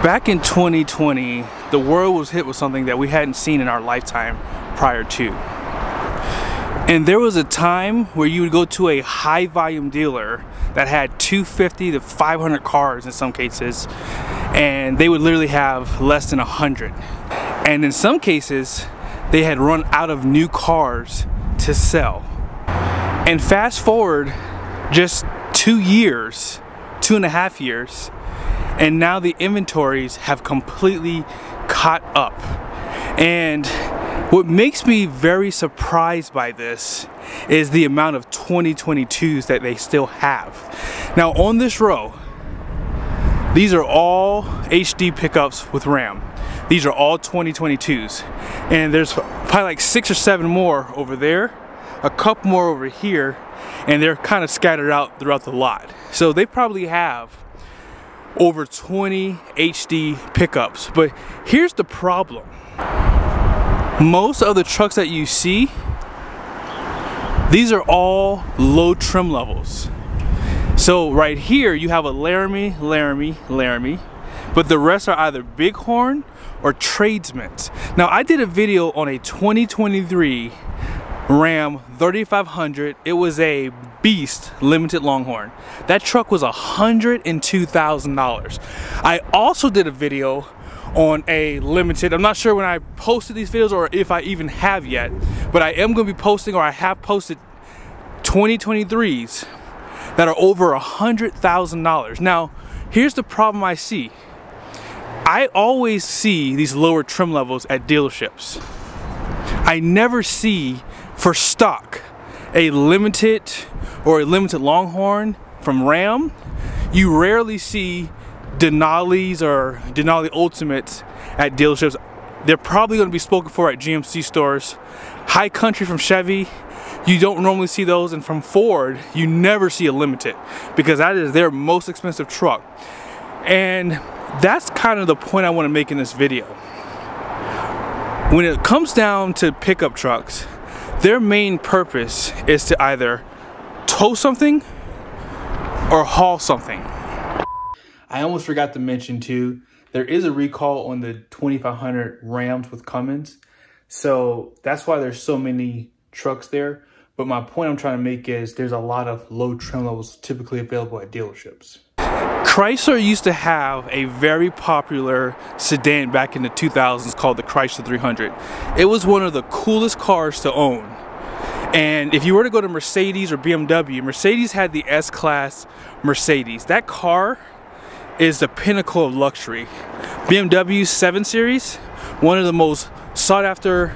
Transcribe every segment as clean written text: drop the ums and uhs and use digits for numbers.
Back in 2020, the world was hit with something that we hadn't seen in our lifetime prior to. And there was a time where you would go to a high volume dealer that had 250 to 500 cars in some cases, and they would literally have less than 100. And in some cases, they had run out of new cars to sell. And fast forward just 2 years, 2.5 years, and now the inventories have completely caught up. And what makes me very surprised by this is the amount of 2022s that they still have. Now on this row, these are all HD pickups with RAM. These are all 2022s. And there's probably like 6 or 7 more over there, a couple more over here, and they're kind of scattered out throughout the lot. So they probably have over 20 HD pickups. But here's the problem. Most of the trucks that you see, these are all low trim levels. So right here you have a Laramie, but the rest are either Bighorn or Tradesmen. Now I did a video on a 2023 Ram 3500. It was a beast limited Longhorn. That truck was $102,000. I also did a video on a limited, I'm not sure when I posted these videos or if I even have yet, but I am going to be posting, or I have posted 2023s that are over $100,000. Now here's the problem I see. I always see these lower trim levels at dealerships. I never see for stock a limited or a limited Longhorn from Ram. You rarely see Denali's or Denali Ultimates at dealerships. They're probably going to be spoken for at GMC stores. High Country from Chevy, you don't normally see those, and from Ford you never see a limited because that is their most expensive truck. And that's kind of the point I want to make in this video. When it comes down to pickup trucks, their main purpose is to either tow something or haul something. I almost forgot to mention too, there is a recall on the 2500 Rams with Cummins. So that's why there's so many trucks there. But my point I'm trying to make is there's a lot of low trim levels typically available at dealerships. Chrysler used to have a very popular sedan back in the 2000s called the Chrysler 300. It was one of the coolest cars to own. And if you were to go to Mercedes or BMW, Mercedes had the S-Class Mercedes. That car is the pinnacle of luxury. BMW 7 Series, one of the most sought after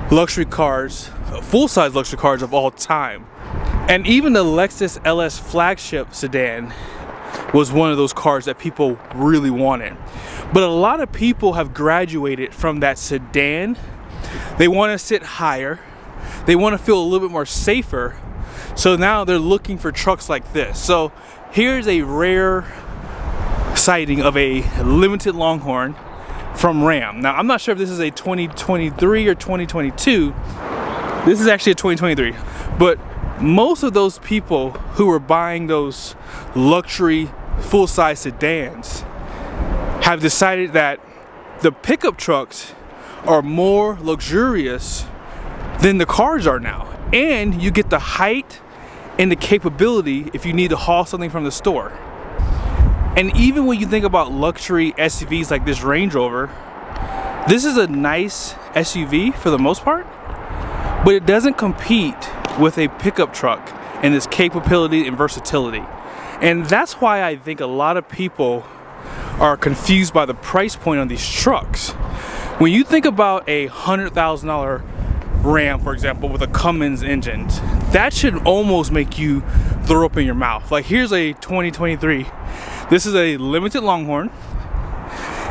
luxury cars, full-size luxury cars of all time. And even the Lexus LS flagship sedan was one of those cars that people really wanted. But a lot of people have graduated from that sedan. They want to sit higher. They want to feel a little bit more safer. So now they're looking for trucks like this. So here's a rare sighting of a limited Longhorn from Ram. Now I'm not sure if this is a 2023 or 2022. This is actually a 2023. But most of those people who were buying those luxury full-size sedans have decided that the pickup trucks are more luxurious than the cars are now. And you get the height and the capability if you need to haul something from the store. And even when you think about luxury SUVs like this Range Rover, this is a nice SUV for the most part, but it doesn't compete with a pickup truck in its capability and versatility. And that's why I think a lot of people are confused by the price point on these trucks. When you think about a $100,000 Ram, for example, with a Cummins engine, that should almost make you throw up in your mouth. Like here's a 2023. This is a limited Longhorn.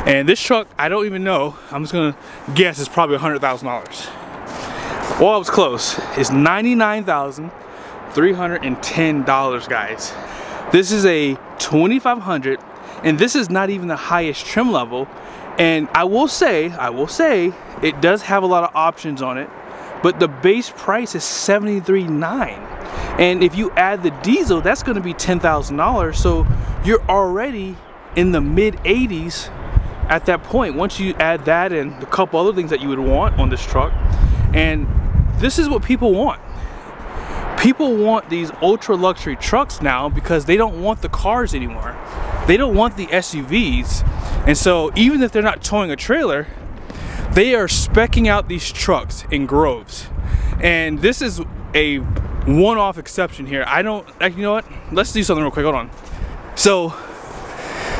And this truck, I don't even know, I'm just gonna guess it's probably $100,000. Well, I was close. It's $99,310, guys. This is a 2500, and this is not even the highest trim level. And I will say, it does have a lot of options on it, but the base price is $73,900. And if you add the diesel, that's gonna be $10,000. So you're already in the mid 80s at that point, once you add that and a couple other things that you would want on this truck, and this is what people want. People want these ultra luxury trucks now because they don't want the cars anymore. They don't want the SUVs. And so even if they're not towing a trailer, they are speccing out these trucks in groves. And this is a one-off exception here. You know what? Let's do something real quick, hold on. So,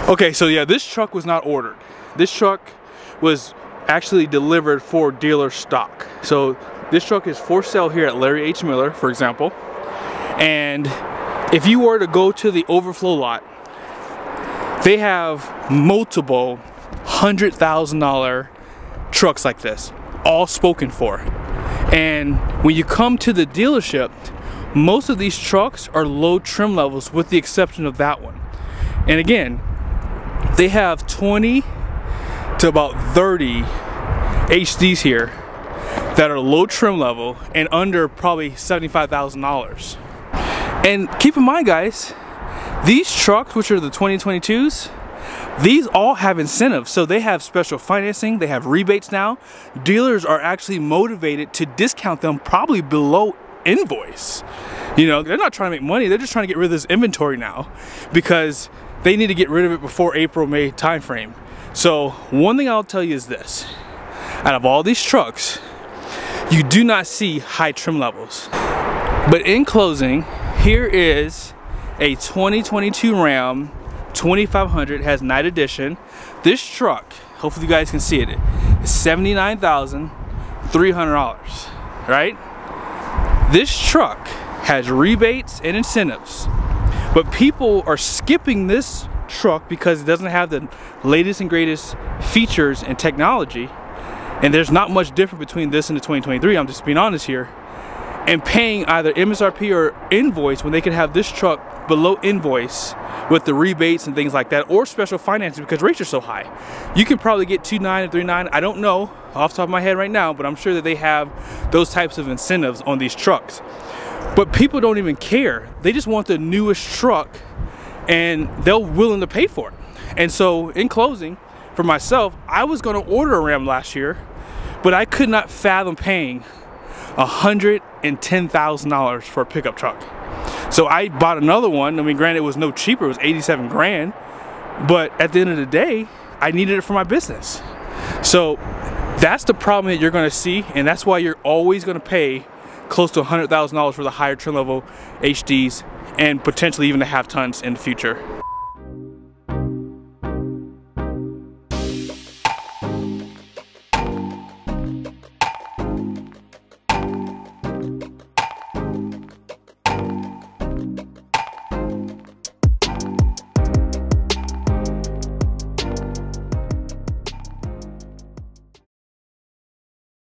okay, so yeah, this truck was not ordered. This truck was actually delivered for dealer stock. So this truck is for sale here at Larry H. Miller, for example. And if you were to go to the overflow lot, they have multiple $100,000 trucks like this, all spoken for. And when you come to the dealership, most of these trucks are low trim levels with the exception of that one. And again, they have 20 to about 30 HDs here that are low trim level and under probably $75,000. And keep in mind, guys, these trucks, which are the 2022s, these all have incentives. So they have special financing, they have rebates now. Dealers are actually motivated to discount them probably below invoice. You know, they're not trying to make money, they're just trying to get rid of this inventory now because they need to get rid of it before April, May timeframe. So one thing I'll tell you is this: out of all these trucks, you do not see high trim levels. But in closing, here is a 2022 Ram 2500, has night edition. This truck, hopefully you guys can see it, is $79,300, right? This truck has rebates and incentives, but people are skipping this truck because it doesn't have the latest and greatest features and technology, and there's not much different between this and the 2023, I'm just being honest here, and paying either MSRP or invoice when they can have this truck below invoice with the rebates and things like that, or special financing because rates are so high. You can probably get 2.9 and 3.9, I don't know off the top of my head right now, but I'm sure that they have those types of incentives on these trucks. But people don't even care. They just want the newest truck and they're willing to pay for it. And so in closing, for myself, I was gonna order a Ram last year, but I could not fathom paying $110,000 for a pickup truck. So I bought another one. I mean, granted, it was no cheaper, it was 87 grand, but at the end of the day, I needed it for my business. So that's the problem that you're gonna see, and that's why you're always gonna pay close to $100,000 for the higher trim level HDs and potentially even the half tons in the future.